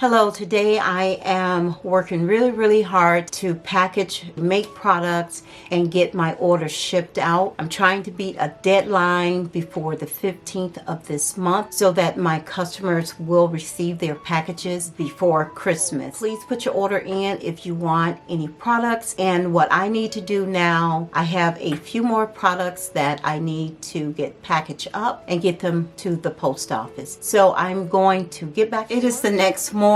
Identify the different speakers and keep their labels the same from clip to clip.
Speaker 1: Hello, today I am working really hard to package, make products, and get my orders shipped out. I'm trying to beat a deadline before the 15th of this month so that my customers will receive their packages before Christmas. Please put your order in if you want any products. And what I need to do now, I have a few more products that I need to get packaged up and get them to the post office. So I'm going to get back. It is the next morning.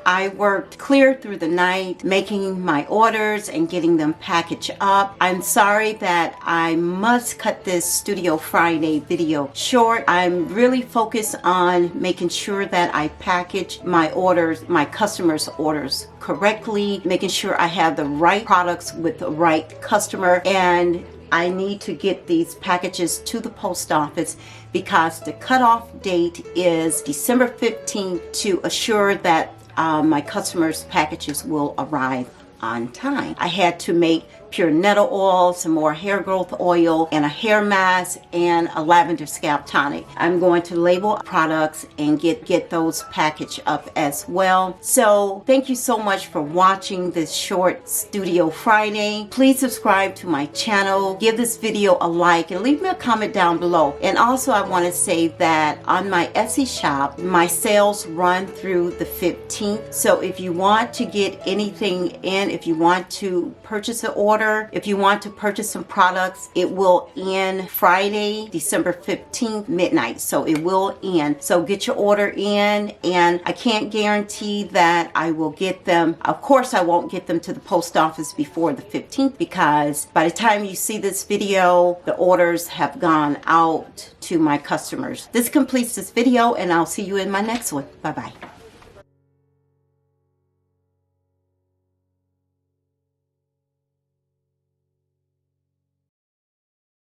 Speaker 1: I worked clear through the night making my orders and getting them packaged up. I'm sorry that I must cut this Studio Friday video short. I'm really focused on making sure that I package my orders, my customers' orders correctly, making sure I have the right products with the right customer, and I need to get these packages to the post office because the cutoff date is December 15th to assure that my customers' packages will arrive on time. I had to make pure nettle oil, some more hair growth oil, and a hair mask, and a lavender scalp tonic. I'm going to label products and get those packaged up as well. So thank you so much for watching this short Studio Friday. Please subscribe to my channel, give this video a like, and leave me a comment down below. And also I want to say that on my Etsy shop, my sales run through the 15th. So if you want to get anything in, if you want to purchase an order, if you want to purchase some products, it will end Friday, December 15th, midnight. So it will end. So get your order in, and I can't guarantee that I will get them. Of course, I won't get them to the post office before the 15th because by the time you see this video, the orders have gone out to my customers. This completes this video, and I'll see you in my next one. Bye-bye.